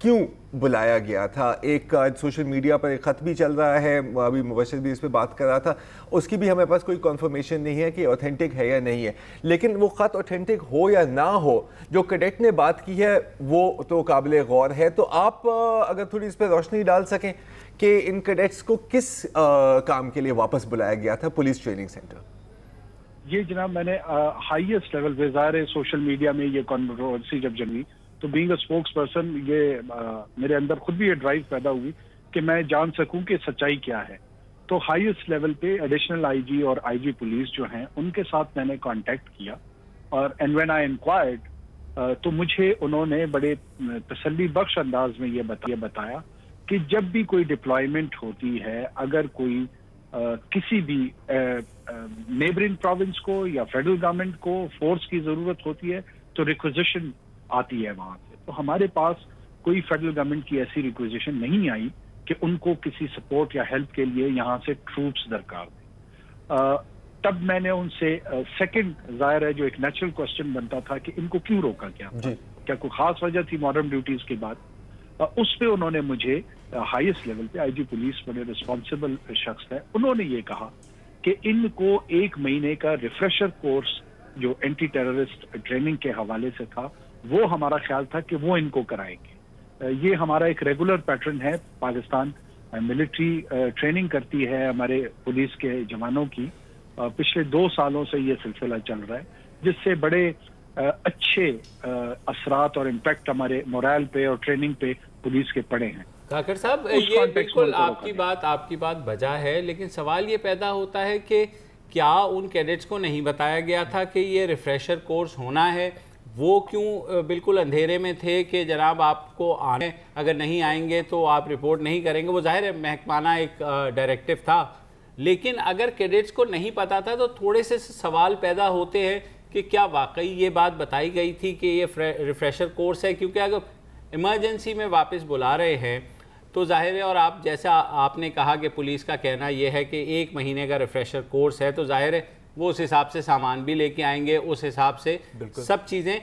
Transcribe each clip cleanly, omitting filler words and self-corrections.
کیوں بلایا گیا تھا؟ ایک سوشل میڈیا پر ایک خط بھی چل رہا ہے, ابھی مبشر بھی اس پہ بات کر رہا تھا, اس کی بھی ہمارے پاس کوئی کنفرمیشن نہیں ہے کہ اوتھینٹک ہے یا نہیں ہے, لیکن وہ خط اوتھینٹک ہو یا نہ ہو, جو کیڈٹ نے بات کی ہے وہ تو قابل غور ہے. تو آپ اگر تھوڑی اس پہ روشنی ڈال سکیں کہ ان کیڈٹس کو کس کام کے لیے واپس بلایا گیا تھا پولیس ٹریننگ سینٹر؟ یہ جناب میں نے ہائیسٹ لیول پہ, ظاہر ہے سوشل میڈیا میں یہ کنٹروورسی جب جمی تو بینگ اے اسپوکس پرسن یہ میرے اندر خود بھی یہ ڈرائیو پیدا ہوئی کہ میں جان سکوں کہ سچائی کیا ہے. تو ہائیسٹ لیول پہ ایڈیشنل آئی جی اور آئی جی پولیس جو ہیں ان کے ساتھ میں نے کانٹیکٹ کیا, اور اینڈ وین آئی انکوائرڈ تو مجھے انہوں نے بڑے تسلی بخش انداز میں یہ بتایا کہ جب بھی کوئی ڈپلائمنٹ ہوتی ہے, اگر کوئی کسی بھی نیبرنگ پروونس کو یا فیڈرل گورنمنٹ کو فورس کی ضرورت ہوتی ہے تو ریکوزیشن آتی ہے وہاں سے. تو ہمارے پاس کوئی فیڈرل گورنمنٹ کی ایسی ریکوزیشن نہیں آئی کہ ان کو کسی سپورٹ یا ہیلپ کے لیے یہاں سے ٹروپس درکار تھے. تب میں نے ان سے سیکنڈ, ظاہر ہے جو ایک نیچرل کوسچن بنتا تھا کہ ان کو کیوں روکا گیا, کیا کوئی خاص وجہ تھی ماڈرن ڈیوٹیز کے بعد؟ اس پہ انہوں نے مجھے ہائیسٹ لیول پہ, آئی جی پولیس بڑے ریسپانسبل شخص ہے, انہوں نے یہ کہا کہ ان کو 1 مہینے کا ریفریشر کورس جو اینٹی ٹیررسٹ ٹریننگ کے حوالے سے تھا وہ ہمارا خیال تھا کہ وہ ان کو کرائیں گے. یہ ہمارا ایک ریگولر پیٹرن ہے, پاکستان ملٹری ٹریننگ کرتی ہے ہمارے پولیس کے جوانوں کی, پچھلے 2 سالوں سے یہ سلسلہ چل رہا ہے, جس سے بڑے اچھے اثرات اور امپیکٹ ہمارے مورال پہ اور ٹریننگ پہ پولیس کے پڑے ہیں. کاکڑ صاحب یہ بالکل آپ کی بات بجا ہے, لیکن سوال یہ پیدا ہوتا ہے کہ کیا ان کیڈٹس کو نہیں بتایا گیا تھا کہ یہ ریفریشر کورس ہونا ہے؟ وہ کیوں بالکل اندھیرے میں تھے کہ جناب آپ کو آنے, اگر نہیں آئیں گے تو آپ رپورٹ نہیں کریں گے؟ وہ ظاہر ہے محکمانہ ایک ڈائریکٹیو تھا, لیکن اگر کیڈٹس کو نہیں پتا تھا تو تھوڑے سے سوال پیدا ہوتے ہیں کہ کیا واقعی یہ بات بتائی گئی تھی کہ یہ ریفریشر کورس ہے؟ کیونکہ اگر ایمرجنسی میں واپس بلا رہے ہیں تو ظاہر ہے, اور آپ جیسا آپ نے کہا کہ پولیس کا کہنا یہ ہے کہ 1 مہینے کا ریفریشر کورس ہے, تو ظاہر ہے وہ اس حساب سے سامان بھی لے کے آئیں گے, اس حساب سے سب چیزیں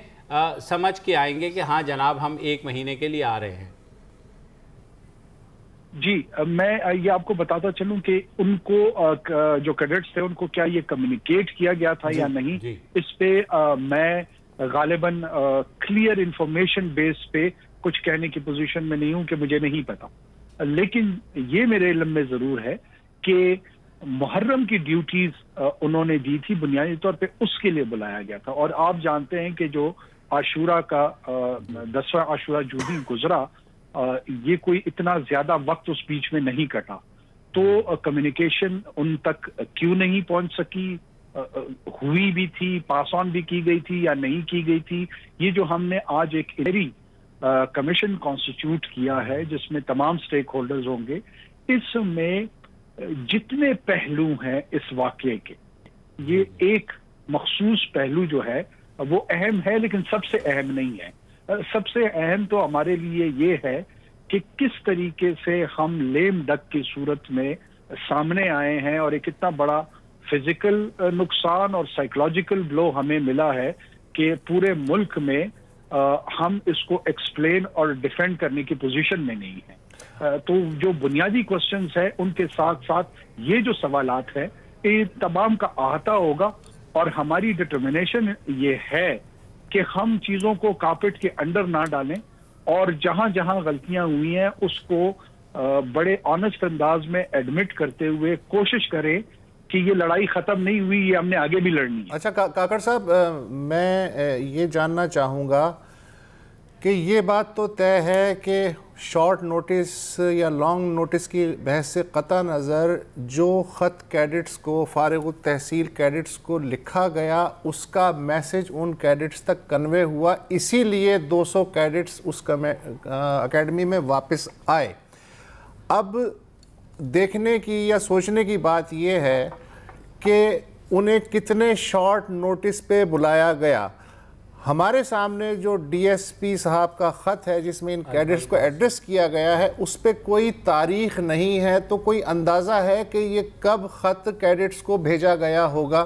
سمجھ کے آئیں گے کہ ہاں جناب ہم 1 مہینے کے لیے آ رہے ہیں. جی, میں یہ آپ کو بتاتا چلوں کہ ان کو جو کیڈٹس تھے ان کو کیا یہ کمیونیکیٹ کیا گیا تھا یا نہیں, اس پہ میں غالباً کلیئر انفارمیشن بیس پہ کچھ کہنے کی پوزیشن میں نہیں ہوں کہ مجھے نہیں پتا, لیکن یہ میرے علم میں ضرور ہے کہ محرم کی ڈیوٹیز انہوں نے دی تھی, بنیادی طور پہ اس کے لیے بلایا گیا تھا. اور آپ جانتے ہیں کہ جو عاشورہ کا 10واں عاشورہ جو بھی گزرا, یہ کوئی اتنا زیادہ وقت اس بیچ میں نہیں کٹا, تو کمیونیکیشن ان تک کیوں نہیں پہنچ سکی, ہوئی بھی تھی, پاس آن بھی کی گئی تھی یا نہیں کی گئی تھی. یہ جو ہم نے آج ایک کمیشن کانسٹیٹیوٹ کیا ہے جس میں تمام سٹیک ہولڈرز ہوں گے, اس میں جتنے پہلو ہیں اس واقعے کے, یہ ایک مخصوص پہلو جو ہے وہ اہم ہے, لیکن سب سے اہم نہیں ہے. سب سے اہم تو ہمارے لیے یہ ہے کہ کس طریقے سے ہم لیم ڈک کی صورت میں سامنے آئے ہیں, اور ایک اتنا بڑا فزیکل نقصان اور سائیکولوجیکل بلو ہمیں ملا ہے کہ پورے ملک میں ہم اس کو ایکسپلین اور ڈیفینڈ کرنے کی پوزیشن میں نہیں ہیں. تو جو بنیادی کوسچنز ہیں ان کے ساتھ ساتھ یہ جو سوالات ہیں یہ تمام کا احاطہ ہوگا, اور ہماری ڈٹرمنیشن یہ ہے کہ ہم چیزوں کو کارپیٹ کے انڈر نہ ڈالیں, اور جہاں جہاں غلطیاں ہوئی ہیں اس کو بڑے آنیسٹ انداز میں ایڈمٹ کرتے ہوئے کوشش کریں کہ یہ لڑائی ختم نہیں ہوئی, یہ ہم نے آگے بھی لڑنی ہے. اچھا کاکڑ صاحب, میں یہ جاننا چاہوں گا کہ یہ بات تو طے ہے کہ شارٹ نوٹس یا لانگ نوٹس کی بحث سے قطع نظر جو خط کیڈٹس کو, فارغ التحصیل کیڈٹس کو لکھا گیا, اس کا میسج ان کیڈٹس تک کنوے ہوا, اسی لیے 200 کیڈٹس اس اکیڈمی میں واپس آئے. اب دیکھنے کی یا سوچنے کی بات یہ ہے کہ انہیں کتنے شارٹ نوٹس پہ بلایا گیا. ہمارے سامنے جو ڈی ایس پی صاحب کا خط ہے جس میں ان کیڈٹس کو ایڈریس کیا گیا ہے, اس پہ کوئی تاریخ نہیں ہے, تو کوئی اندازہ ہے کہ یہ کب خط کیڈٹس کو بھیجا گیا ہوگا؟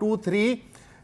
2, 3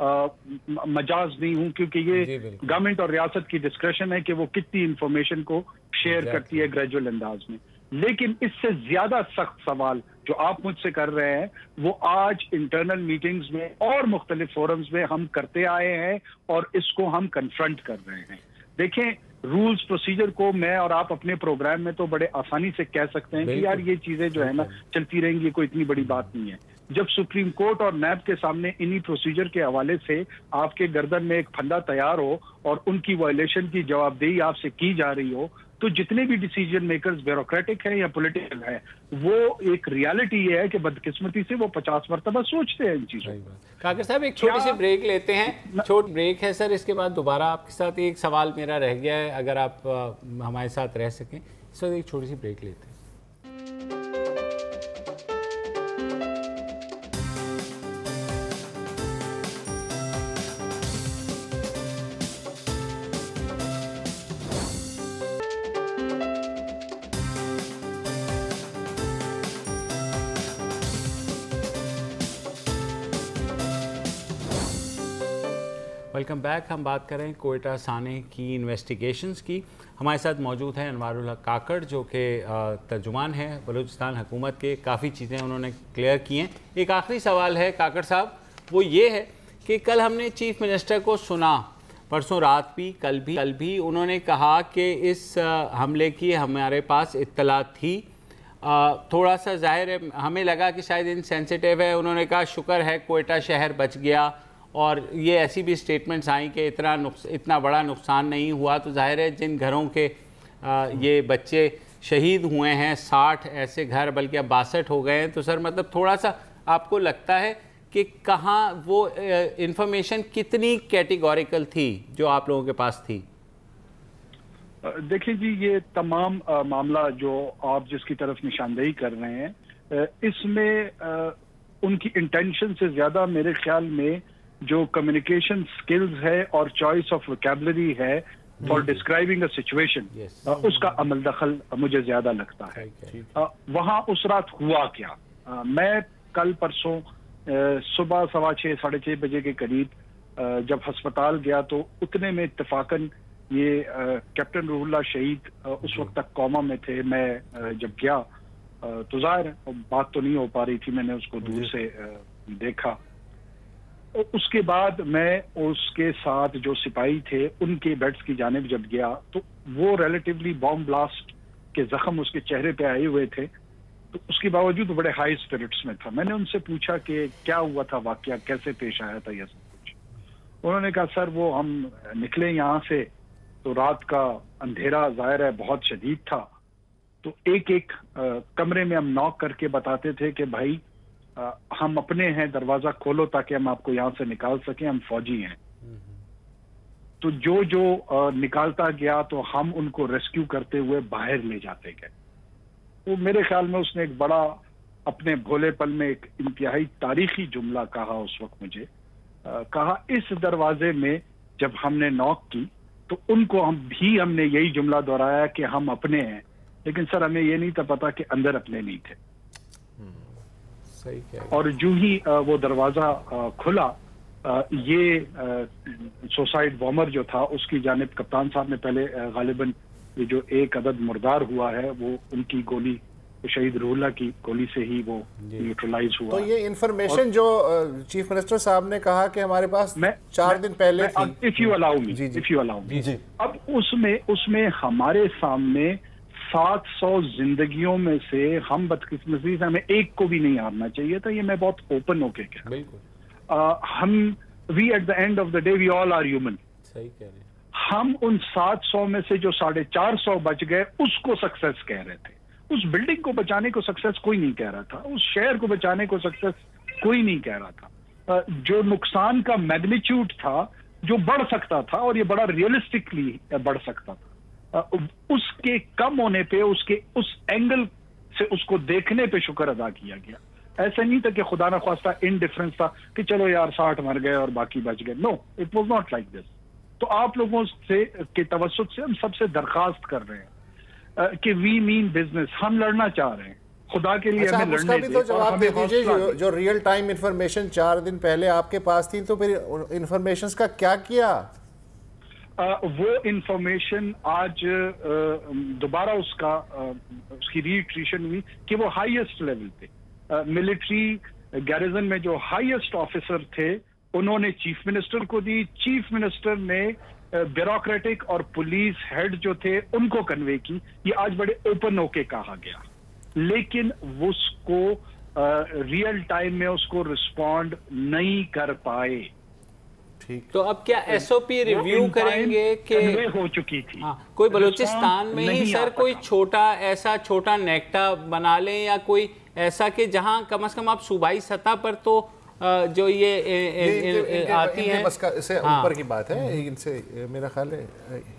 مجاز نہیں ہوں، کیونکہ یہ گورنمنٹ اور ریاست کی ڈسکریشن ہے کہ وہ کتنی انفارمیشن کو شیئر کرتی ہے گریجول انداز میں. لیکن اس سے زیادہ سخت سوال جو آپ مجھ سے کر رہے ہیں وہ آج انٹرنل میٹنگز میں اور مختلف فورمز میں ہم کرتے آئے ہیں اور اس کو ہم کنفرنٹ کر رہے ہیں. دیکھیں رولز پروسیجر کو میں اور آپ اپنے پروگرام میں تو بڑے آسانی سے کہہ سکتے ہیں کہ یار یہ چیزیں جو ہے نا چلتی رہیں گی، کوئی اتنی بڑی بات نہیں ہے. جب سپریم کورٹ اور نیب کے سامنے انہی پروسیجر کے حوالے سے آپ کے گردن میں ایک پھندا تیار ہو اور ان کی وائلیشن کی جواب دہی آپ سے کی جا رہی ہو، تو جتنے بھی ڈیسیجن میکرز بیوروکریٹک ہیں یا پولیٹیکل ہیں، وہ ایک ریالٹی یہ ہے کہ بدقسمتی سے وہ 50 مرتبہ سوچتے ہیں ان چیزوں. کاکڑ صاحب ایک چھوٹی سی بریک لیتے ہیں، چھوٹ بریک ہے سر، اس کے بعد دوبارہ آپ کے ساتھ ایک سوال میرا رہ گیا ہے، اگر آپ ہمارے ساتھ رہ سکیں. اس وقت ایک چھوٹی سی بریک لیتے ہیں. Welcome back. ہم بات کریں کوئٹہ سانے کی انویسٹیگیشنز کی. ہمارے ساتھ موجود ہیں انوار الحق کاکڑ جو کہ ترجمان ہیں بلوچستان حکومت کے. کافی چیزیں انہوں نے کلیئر کی ہیں. ایک آخری سوال ہے کاکڑ صاحب، وہ یہ ہے کہ کل ہم نے چیف منسٹر کو سنا، پرسوں رات بھی کل بھی انہوں نے کہا کہ اس حملے کی ہمارے پاس اطلاع تھی. تھوڑا سا ظاہر ہے ہمیں لگا کہ شاید انسینسٹیو ہے. انہوں نے کہا شکر ہے کوئٹہ شہر بچ گیا، اور یہ ایسی بھی سٹیٹمنٹس آئیں کہ اتنا بڑا نقصان نہیں ہوا. تو ظاہر ہے جن گھروں کے یہ بچے شہید ہوئے ہیں 60 ایسے گھر، بلکہ اب 62 ہو گئے ہیں. تو سر مطلب تھوڑا سا آپ کو لگتا ہے کہ کہاں وہ انفارمیشن کتنی کیٹیگوریکل تھی جو آپ لوگوں کے پاس تھی؟ دیکھیں جی، یہ تمام معاملہ جو آپ جس کی طرف نشاندہی کر رہے ہیں، اس میں ان کی انٹینشن سے زیادہ میرے خیال میں جو کمیونیکیشن سکلز ہے اور چوائس آف ووکیبلری ہے فار ڈسکرائبنگ اے سچویشن، اس کا عمل دخل مجھے زیادہ لگتا ہے. وہاں اس رات ہوا کیا؟ میں کل پرسوں صبح 6:15 ساڑھے 6 بجے کے قریب جب ہسپتال گیا تو اتنے میں اتفاقاً یہ کیپٹن روح اللہ شہید اس وقت تک کوما میں تھے. میں جب گیا تو ظاہر بات تو نہیں ہو پا رہی تھی، میں نے اس کو دور سے دیکھا. اس کے بعد میں اس کے ساتھ جو سپاہی تھے ان کے بیڈز کی جانب جب گیا تو وہ ریلیٹیولی بام بلاسٹ کے زخم اس کے چہرے پہ آئے ہوئے تھے. تو اس کے باوجود بڑے ہائی اسپرٹس میں تھا. میں نے ان سے پوچھا کہ کیا ہوا تھا واقعہ، کیسے پیش آیا تھا یہ سب کچھ. انہوں نے کہا سر وہ ہم نکلے یہاں سے تو رات کا اندھیرا ظاہر ہے بہت شدید تھا. تو ایک ایک کمرے میں ہم ناک کر کے بتاتے تھے کہ بھائی ہم اپنے ہیں، دروازہ کھولو تاکہ ہم آپ کو یہاں سے نکال سکیں، ہم فوجی ہیں. تو جو نکالتا گیا تو ہم ان کو ریسکیو کرتے ہوئے باہر لے جاتے گئے. تو میرے خیال میں اس نے ایک بڑا اپنے بھولے پل میں ایک انتہائی تاریخی جملہ کہا اس وقت مجھے. کہا اس دروازے میں جب ہم نے نوک کی تو ان کو ہم نے یہی جملہ دہرایا کہ ہم اپنے ہیں، لیکن سر ہمیں یہ نہیں تھا پتا کہ اندر اپنے نہیں تھے. اور جو ہی وہ دروازہ کھلا یہ سوسائڈ بامر جو تھا اس کی جانب کپتان صاحب نے پہلے غالباً یہ جو ایک عدد مردار ہوا ہے وہ ان کی گولی، شہید روح اللہ کی گولی سے ہی وہ نیوٹرلائز ہوا. تو یہ انفارمیشن جو چیف منسٹر صاحب نے کہا کہ ہمارے پاس 4 دن پہلے تھی، if you allow me. اب اس میں ہمارے سامنے 700 زندگیوں میں سے ہم بدقسمتی سے ہمیں ایک کو بھی نہیں ہارنا چاہیے تھا. یہ میں بہت اوپن ہو کے کہہ رہا ہوں. ہم we at the end of the day we all are human. ہم ان 700 میں سے جو 450 بچ گئے اس کو سکسیس کہہ رہے تھے. اس بلڈنگ کو بچانے کو سکسیس کوئی نہیں کہہ رہا تھا، اس شہر کو بچانے کو سکسیس کوئی نہیں کہہ رہا تھا. جو نقصان کا میگنیچیوڈ تھا جو بڑھ سکتا تھا اور یہ بڑا ریئلسٹکلی بڑھ سکتا تھا، اس کے کم ہونے پہ اس اینگل سے اس کو دیکھنے پہ شکر ادا کیا گیا. ایسا نہیں تھا کہ خدا نہ خواستہ انڈیفرنس تھا کہ چلو یار 60 مر گئے اور باقی بچ گئے. No, it was not like this. تو آپ لوگوں سے کے توسط سے ہم سب سے درخواست کر رہے ہیں کہ وی مین بزنس. ہم لڑنا چاہ رہے ہیں، خدا کے لیے ہمیں اس کا بھی تو جواب دے دیجیے، جو ریئل ٹائم انفارمیشن 4 دن پہلے آپ کے پاس تھی، تو پھر انفارمیشنز کا کیا کیا؟ وہ انفارمیشن آج دوبارہ اس کی ری ٹریشن ہوئی کہ وہ ہائیسٹ لیول پہ ملٹری گیریزن میں جو ہائیسٹ آفیسر تھے انہوں نے چیف منسٹر کو دی، چیف منسٹر نے بیوروکریٹک اور پولیس ہیڈ جو تھے ان کو کنوے کی. یہ آج بڑے اوپن ہو کے کہا گیا، لیکن اس کو ریئل ٹائم میں اس کو رسپونڈ نہیں کر پائے. تو اب کیا ایس او پی ریویو کریں گے کہ ہو چکی تھی کوئی بلوچستان میں ہی سر کوئی چھوٹا نیکٹا بنا لیں، یا کوئی ایسا کہ جہاں کم از کم آپ صوبائی سطح پر تو جو یہ آتی ہیں، اس سے اوپر کی بات ہے، ان سے میرا خیال ہے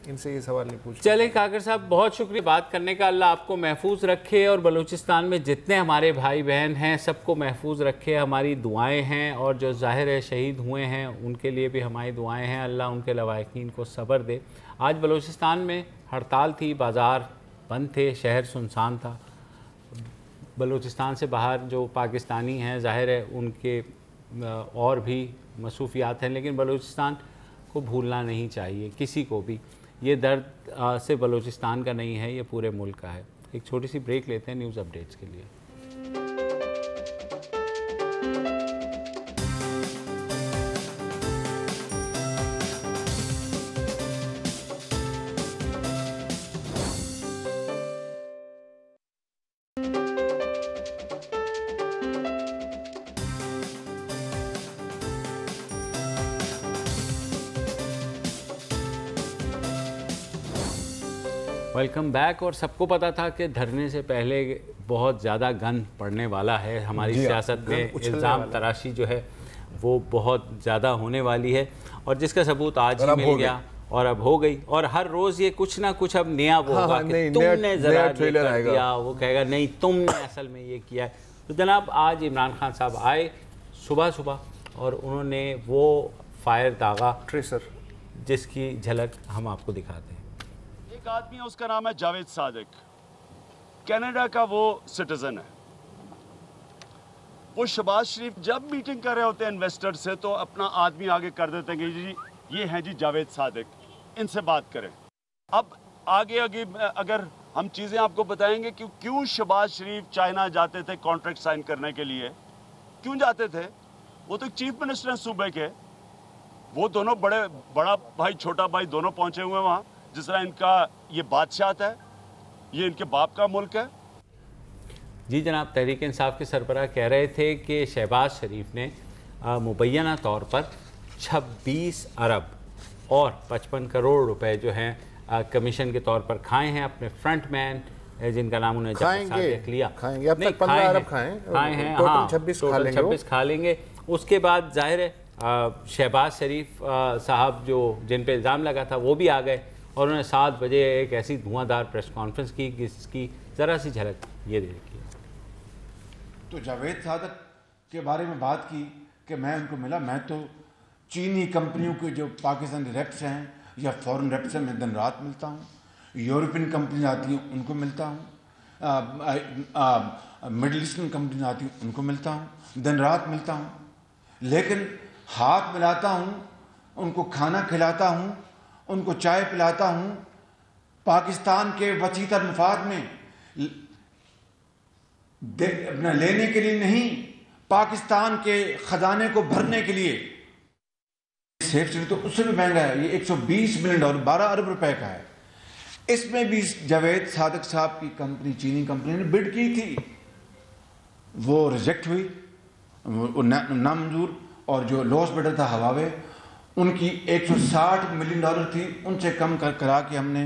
ان سے یہ سوال نہیں پوچھ. چلیں کاکر صاحب، بہت شکریہ بات کرنے کا. اللہ آپ کو محفوظ رکھے اور بلوچستان میں جتنے ہمارے بھائی بہن ہیں سب کو محفوظ رکھے. ہماری دعائیں ہیں، اور جو ظاہر ہے شہید ہوئے ہیں ان کے لیے بھی ہماری دعائیں ہیں. اللہ ان کے لواحقین کو صبر دے. آج بلوچستان میں ہڑتال تھی، بازار بند تھے، شہر سنسان تھا. بلوچستان سے باہر جو پاکستانی ہیں ظاہر ہے ان کے اور بھی مصروفیات ہیں، لیکن بلوچستان کو بھولنا نہیں چاہیے کسی کو بھی. یہ درد صرف بلوچستان کا نہیں ہے، یہ پورے ملک کا ہے. ایک چھوٹی سی بریک لیتے ہیں نیوز اپڈیٹس کے لیے. Welcome back. اور سب کو پتا تھا کہ دھرنے سے پہلے بہت زیادہ گند پڑنے والا ہے. ہماری سیاست میں الزام تراشی جو ہے وہ بہت زیادہ ہونے والی ہے، اور جس کا ثبوت آج ہی مل گیا اور اب ہو گئی. اور ہر روز یہ کچھ نہ کچھ اب نیا ہوگا کہ تم نے ذرا یہ کر دیا، وہ کہے گا نہیں تم نے اصل میں یہ کیا ہے. تو جناب آج عمران خان صاحب آئے صبح اور انہوں نے وہ فائر داغا ٹریسر جس کی جھلک ہم آپ کو دکھاتے ہیں. ایک آدمی ہے، اس کا نام ہے جاوید صادق، کینیڈا کا وہ سٹیزن ہے. وہ شہباز شریف جب میٹنگ کر رہے ہوتے ہیں انویسٹر سے تو اپنا آدمی آگے کر دیتے ہیں کہ جی یہ ہیں جی جاوید صادق، ان سے بات کریں. اب آگے اگر ہم چیزیں آپ کو بتائیں گے کہ کیوں شہباز شریف چائنا جاتے تھے کانٹریکٹ سائن کرنے کے لیے. کیوں جاتے تھے؟ وہ تو چیف منسٹر ہیں صوبے کے، وہ دونوں بڑا بھائی چھوٹا بھائی دونوں پہنچے ہوئے وہاں. جس طرح ان کا یہ بادشاہت ہے، یہ ان کے باپ کا ملک ہے. جی جناب، تحریک انصاف کے سربراہ کہہ رہے تھے کہ شہباز شریف نے مبینہ طور پر 26 ارب اور 55 کروڑ روپے جو ہیں کمیشن کے طور پر کھائے ہیں اپنے فرنٹ مین جن کا نام انہیں کھائیں گے. اب تک 15 ارب کھائے ہیں، ہاں 26 کھا لیں گے. اس کے بعد ظاہر ہے شہباز شریف صاحب جو جن پہ الزام لگا تھا وہ بھی آ گئے، اور انہوں نے 7 بجے ایک ایسی دھواں دار پریس کانفرنس کی جس کی ذرا سی جھلک یہ دیکھیے. تو جاوید صادق کے بارے میں بات کی کہ میں ان کو ملا. میں تو چینی کمپنیوں کے جو پاکستانی ریپس ہیں یا فورن ریپس ہیں میں دن رات ملتا ہوں. یورپین کمپنیز آتی ہیں ان کو ملتا ہوں، مڈل ایسٹرن کمپنیز آتی ہیں ان کو ملتا ہوں، دن رات ملتا ہوں. لیکن ہاتھ ملاتا ہوں، ان کو کھانا کھلاتا ہوں، ان کو چائے پلاتا ہوں پاکستان کے وسیع تر مفاد میں اپنا لینے کے لیے نہیں، پاکستان کے خزانے کو بھرنے کے لیے. سیف سٹی تو اس سے بھی مہنگا ہے، یہ $120 ملین 12 ارب روپے کا ہے. اس میں بھی جاوید صادق صاحب کی کمپنی چینی کمپنی نے بڈ کی تھی، وہ ریجیکٹ ہوئی، وہ نامنظور. اور جو لوس بڈر تھا ہواوے، ان کی $160 ملین تھی، ان سے کم کرا کے ہم نے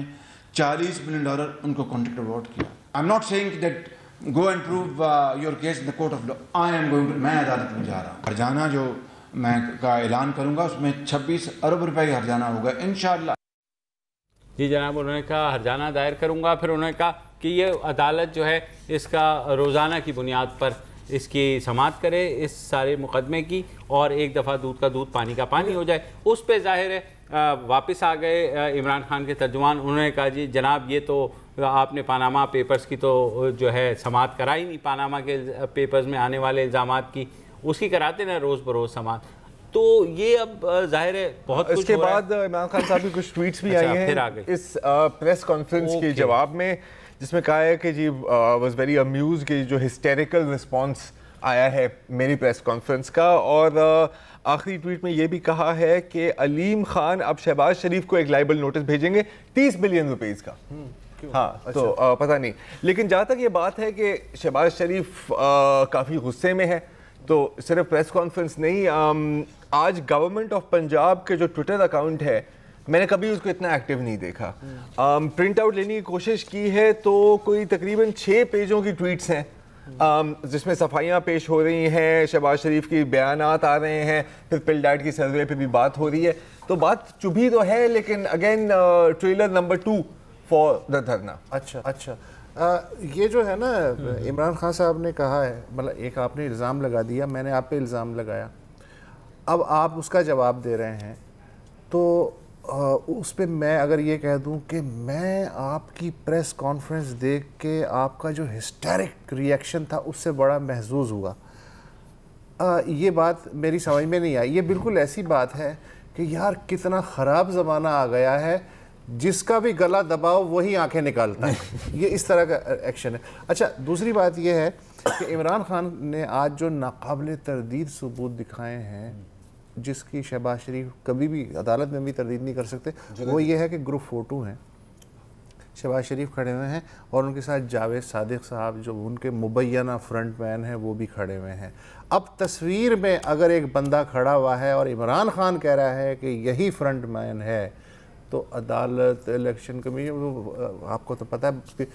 $40 ملین ان کو کانٹریکٹ اوارڈ کیا. I'm not saying that go and prove your case in the court of law. I am going to، میں عدالت میں جا رہا ہوں. ہرجانہ جو میں کا اعلان کروں گا اس میں 26 ارب روپے کا ہرجانہ ہوگا انشاءاللہ. جی جناب، انہوں نے کہا ہرجانہ دائر کروں گا. پھر انہوں نے کہا کہ یہ عدالت جو ہے اس کا روزانہ کی بنیاد پر اس کی سماعت کرے اس سارے مقدمے کی، اور ایک دفعہ دودھ کا دودھ پانی کا پانی ہو جائے. اس پہ ظاہر ہے واپس آ گئے عمران خان کے ترجمان. انہوں نے کہا جی جناب یہ تو آپ نے پاناما پیپرز کی تو جو ہے سماعت کرائی نہیں، پاناما کے پیپرز میں آنے والے الزامات کی، اس کی کراتے نا روز بروز سماعت. تو یہ اب ظاہر ہے بہت کچھ. اس کے بعد عمران خان صاحب کی کچھ ٹویٹس بھی آئی ہیں اس پریس کانفرنس کے جواب میں، جس میں کہا ہے کہ جی واز ویری امیوز کہ جو ہسٹیریکل رسپانس آیا ہے میری پریس کانفرنس کا. اور آخری ٹویٹ میں یہ بھی کہا ہے کہ علیم خان اب شہباز شریف کو ایک لائبل نوٹس بھیجیں گے 30 بلین روپیز کا. ہاں تو پتہ نہیں، لیکن جہاں تک یہ بات ہے کہ شہباز شریف کافی غصے میں ہے، تو صرف پریس کانفرنس نہیں، آج گورنمنٹ آف پنجاب کے جو ٹویٹر اکاؤنٹ ہے میں نے کبھی اس کو اتنا ایکٹیو نہیں دیکھا. پرنٹ آؤٹ لینے کی کوشش کی ہے تو کوئی تقریباً 6 پیجوں کی ٹویٹس ہیں جس میں صفائیاں پیش ہو رہی ہیں، شہباز شریف کی بیانات آ رہے ہیں، پھر پل ڈائٹ کی سروے پہ بھی بات ہو رہی ہے. تو بات چبھی تو ہے، لیکن again trailer number 2 for the dharna. اچھا یہ جو ہے نا عمران خان صاحب نے کہا ہے، مطلب ایک آپ نے الزام لگا دیا، میں نے آپ پہ الزام لگایا، اب آپ اس کا جواب دے رہے ہیں، تو اس پہ میں اگر یہ کہہ دوں کہ میں آپ کی پریس کانفرنس دیکھ کے آپ کا جو ہسٹیرک ریئیکشن تھا اس سے بڑا محظوظ ہوا. یہ بات میری سمجھ میں نہیں آئی. یہ بالکل ایسی بات ہے کہ یار کتنا خراب زمانہ آ گیا ہے، جس کا بھی گلا دباؤ وہی آنکھیں نکالتا ہے. یہ اس طرح کا ایکشن ہے. اچھا دوسری بات یہ ہے کہ عمران خان نے آج جو ناقابل تردید ثبوت دکھائے ہیں، جس کی شہباز شریف کبھی بھی عدالت میں بھی تردید نہیں کر سکتے، وہ یہ ہے کہ گروپ فوٹو ہیں، شہباز شریف کھڑے ہوئے ہیں اور ان کے ساتھ جاوید صادق صاحب جو ان کے مبینہ فرنٹ مین ہیں وہ بھی کھڑے ہوئے ہیں. اب تصویر میں اگر ایک بندہ کھڑا ہوا ہے اور عمران خان کہہ رہا ہے کہ یہی فرنٹ مین ہے، تو عدالت، الیکشن کمیشن، آپ کو تو پتہ ہے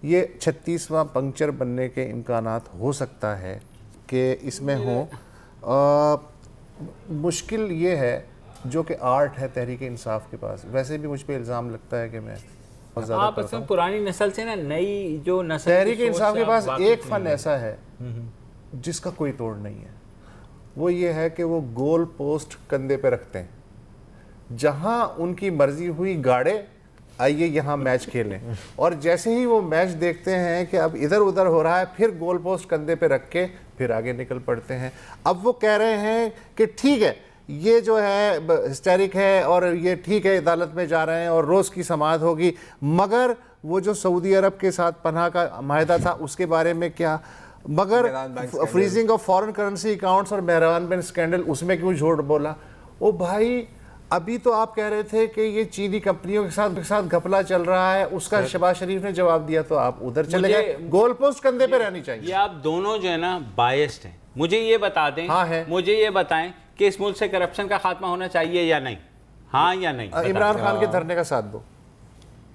یہ 36واں پنکچر بننے کے امکانات ہو سکتا ہے کہ اس میں ہوں. مشکل یہ ہے جو کہ آرٹ ہے تحریک انصاف کے پاس. ویسے بھی مجھ پہ الزام لگتا ہے کہ میں بہت زیادہ آپ اصلا پرانی نسل سے نا نئی جو نسل تحریک انصاف کے پاس ایک فن ایسا ہے جس کا کوئی توڑ نہیں ہے. وہ یہ ہے کہ وہ گول پوسٹ کندھے پہ رکھتے ہیں، جہاں ان کی مرضی ہوئی گاڑے آئیے یہاں میچ کھیلیں، اور جیسے ہی وہ میچ دیکھتے ہیں کہ اب ادھر ادھر ہو رہا ہے، پھر گول پوسٹ کندھے پہ رکھ کے پھر آگے نکل پڑتے ہیں. اب وہ کہہ رہے ہیں کہ ٹھیک ہے یہ جو ہے ہسٹیرک ہے اور یہ ٹھیک ہے عدالت میں جا رہے ہیں اور روز کی سماعت ہوگی، مگر وہ جو سعودی عرب کے ساتھ پناہ کا معاہدہ تھا اس کے بارے میں کیا، مگر freezing of foreign currency accounts اور مہربان بینک اسکینڈل اس میں کیوں جھوٹ بولا. او بھائی ابھی تو آپ کہہ رہے تھے کہ یہ چینی کمپنیوں کے ساتھ گھپلا چل رہا ہے، اس کا شہباز شریف نے جواب دیا تو آپ ادھر چلے گئے. گول پوسٹ کندھے پہ رہنی چاہیے. یہ آپ دونوں جو ہے نا بائسڈ ہیں. مجھے یہ بتا دیں، مجھے یہ بتائیں کہ اس ملک سے کرپشن کا خاتمہ ہونا چاہیے یا نہیں، ہاں یا نہیں. عمران خان کے دھرنے کا ساتھ دو.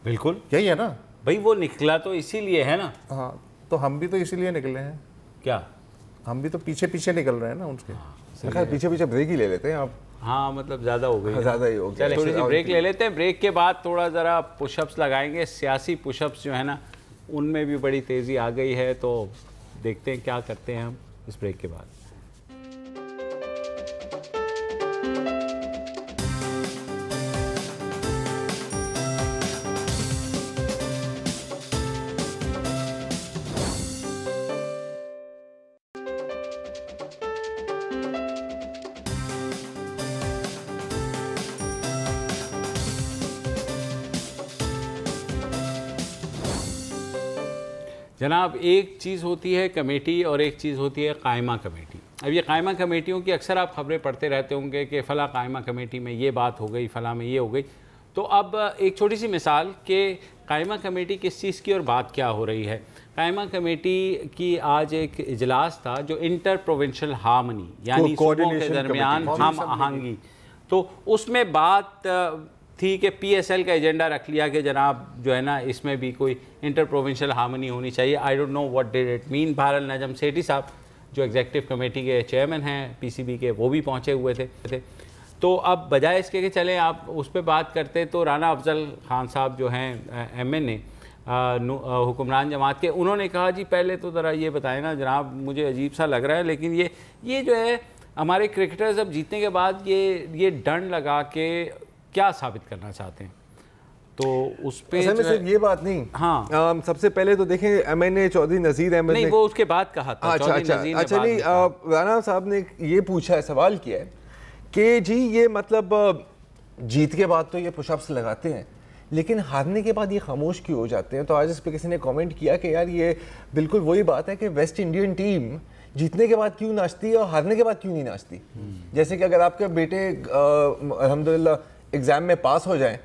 بالکل یہی ہے نا بھائی، وہ نکلا تو اسی لیے ہے نا. ہاں تو ہم بھی تو اسی لیے نکلے ہیں. کیا ہم بھی تو پیچھے پیچھے نکل رہے ہیں نا ان کے. پیچھے پیچھے بریک ہی لے لیتے ہیں آپ. ہاں مطلب زیادہ ہو گئی، زیادہ ہی ہو گیا. چلے تھوڑی سی بریک لے لیتے ہیں. بریک کے بعد تھوڑا ذرا پش اپس لگائیں گے. سیاسی پش اپس جو ہے نا ان میں بھی بڑی تیزی آ گئی ہے، تو دیکھتے ہیں کیا کرتے ہیں ہم اس بریک کے بعد. جناب ایک چیز ہوتی ہے کمیٹی اور ایک چیز ہوتی ہے قائمہ کمیٹی. اب یہ قائمہ کمیٹیوں کی اکثر آپ خبریں پڑھتے رہتے ہوں گے کہ فلاں قائمہ کمیٹی میں یہ بات ہو گئی، فلاں میں یہ ہو گئی. تو اب ایک چھوٹی سی مثال کہ قائمہ کمیٹی کس چیز کی اور بات کیا ہو رہی ہے. قائمہ کمیٹی کی آج ایک اجلاس تھا جو انٹر پروونشل ہارمنی یعنی صوبوں کے درمیان ہم آہنگی، تو اس میں بات تھی کہ پی ایس ایل کا ایجنڈا رکھ لیا کہ جناب جو ہے نا اس میں بھی کوئی انٹر پروونشل ہارمنی ہونی چاہیے. I don't know what did it man. بہرحال نجم سیٹھی صاحب جو ایگزیکٹو کمیٹی کے چیئرمین ہیں پی سی بی کے، وہ بھی پہنچے ہوئے تھے. تو اب بجائے اس کے کہ چلیں آپ اس پہ بات کرتے، تو رانا افضل خان صاحب جو ہیں ایم این اے حکمران جماعت کے، انہوں نے کہا جی پہلے تو ذرا یہ بتائیں نا جناب، مجھے عجیب سا لگ رہا ہے لیکن یہ جو ہے ہمارے کرکٹرز اب جیتنے کے بعد یہ ڈنڈ لگا کے کیا ثابت کرنا چاہتے ہیں. تو اس پہ صرف یہ بات نہیں، ہاں سب سے پہلے تو دیکھیں MNA چودھری نذیر احمد نہیں وہ اس کے بعد کہا تھا، اچھا نہیں، رانا صاحب نے یہ پوچھا ہے، سوال کیا ہے کہ جی یہ مطلب جیت کے بعد تو یہ پش اپس لگاتے ہیں لیکن ہارنے کے بعد یہ خاموش کیوں ہو جاتے ہیں؟ تو آج اس پہ کسی نے کامنٹ کیا کہ یار یہ بالکل وہی بات ہے کہ ویسٹ انڈین ٹیم جیتنے کے بعد کیوں ناچتی ہے اور ہارنے کے بعد کیوں نہیں ناچتی. جیسے کہ اگر آپ کے بیٹے الحمدللہ ایگزام میں پاس ہو جائیں،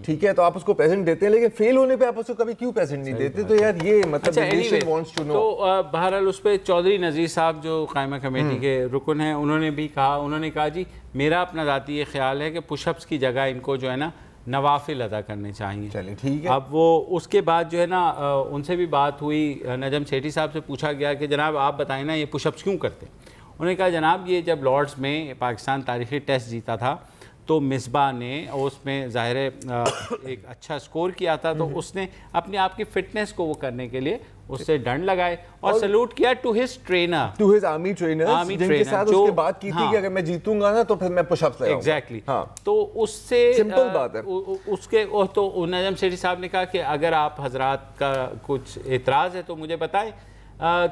ٹھیک ہے، تو آپ اس کو پریزنٹ دیتے ہیں، لیکن فیل ہونے پہ آپ اس کو کبھی کیوں پریزنٹ نہیں دیتے؟ تو یار یہ مطلب تو بہرحال اس پہ چودھری نذیر صاحب جو قائمہ کمیٹی کے رکن ہیں انہوں نے بھی کہا، انہوں نے کہا جی میرا اپنا ذاتی یہ خیال ہے کہ پش اپس کی جگہ ان کو جو ہے نا نوافل ادا کرنے چاہیے. چلیں ٹھیک ہے. اب وہ اس کے بعد جو ہے نا ان سے بھی بات ہوئی، نجم سیٹھی صاحب سے پوچھا گیا کہ جناب آپ بتائیں نا یہ پش اپس کیوں کرتے ہیں؟ انہوں نے کہا جناب یہ جب لارڈز میں پاکستان تاریخی ٹیسٹ جیتا تھا تو مصباح نے اس میں ظاہر ایک اچھا سکور کیا تھا، تو اس نے اپنے آپ کی فٹنس کو وہ کرنے کے لیے اس سے ڈنڈ لگائے اور سلوٹ کیا to his trainer, to his army trainer جن کے ساتھ اس کے بات کی تھی کہ اگر میں جیتوں گا نا تو پھر میں پش اپس لگاؤں گا. ایگزیکٹلی. تو اس سے سمپل بات ہے. اس کے تو نجم سیٹھی صاحب نے کہا کہ اگر آپ حضرات کا کچھ اعتراض ہے تو مجھے بتائیں.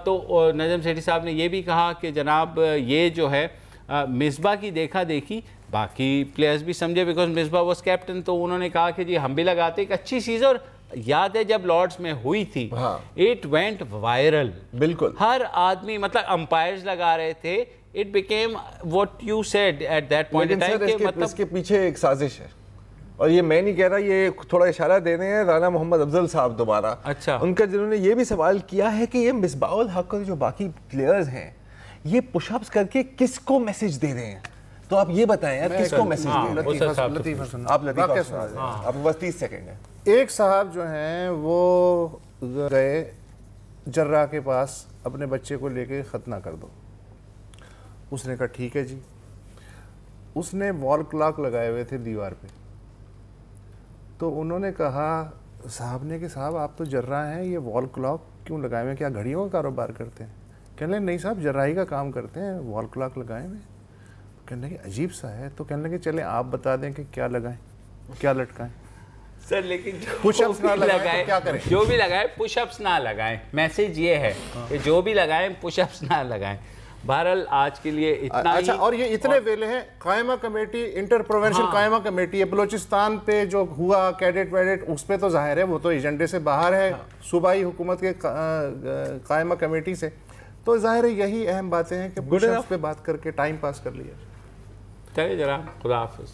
تو نجم سیٹھی صاحب نے یہ بھی کہا کہ جناب یہ جو ہے مصباح کی دیکھا دیکھی باقی پلیئرز بھی سمجھے، بیکاز مصباح واز کیپٹن، تو انہوں نے کہا کہ جی ہم بھی لگاتے. ایک اچھی چیز، اور یاد ہے جب لارڈز میں ہوئی تھی اٹ وینٹ وائرل، بالکل ہر آدمی مطلب امپائرز لگا رہے تھے. It became what you said at that point in time کہ مطلب اس کے پیچھے ایک سازش ہے، اور یہ میں نہیں کہہ رہا، یہ تھوڑا اشارہ دے رہے ہیں رانا محمد افضل صاحب دوبارہ. اچھا ان کا جنہوں نے یہ بھی سوال کیا ہے کہ یہ مصباح الحق اور جو باقی پلیئرز ہیں یہ پش اپس کر کے کس کو میسج دے رہے ہیں؟ تو آپ یہ بتائیں یار کس کو میسج دے رہے ہیں؟ آپ لطیفہ سنا دیں، آپ بس 30 سیکنڈ ہے. ایک صاحب جو ہیں وہ گئے جرہ کے پاس اپنے بچے کو لے کے ختنہ کر دو. اس نے کہا ٹھیک ہے جی. اس نے وال کلاک لگائے ہوئے تھے دیوار پہ، تو انہوں نے کہا صاحب نے کہ صاحب آپ تو جرہ ہیں، یہ وال کلاک کیوں لگائے ہوئے، کیا گھڑیوں کا کاروبار کرتے ہیں؟ کہنے لگے نہیں صاحب جراحی کا کام کرتے ہیں، وال کلاک لگائے ہوئے. کہنے لگے عجیب سا ہے. تو کہنے لگے چلیں آپ بتا دیں کہ کیا لگائیں، کیا لٹکائیں. سر لیکن پش اپس نہ لگائیں کیا کریں؟ جو بھی لگائیں پش اپس نہ لگائیں. میسج یہ ہے کہ جو بھی لگائیں پش اپس نہ لگائیں. بہرحال آج کے لیے اتنا ہی. اچھا، اور یہ اتنے ویلے ہیں. قائمہ کمیٹی انٹر پروونشل قائمہ کمیٹی ہے بلوچستان پہ جو ہوا کیڈٹ ویڈٹ، اس پہ تو ظاہر ہے وہ تو ایجنڈے سے باہر ہے صوبائی حکومت کے قائمہ کمیٹی سے. تو ظاہر ہے یہی اہم باتیں ہیں کہ پش اپس پہ بات کر کے ٹائم پاس کر لیا. چلے جناب، خدا حافظ.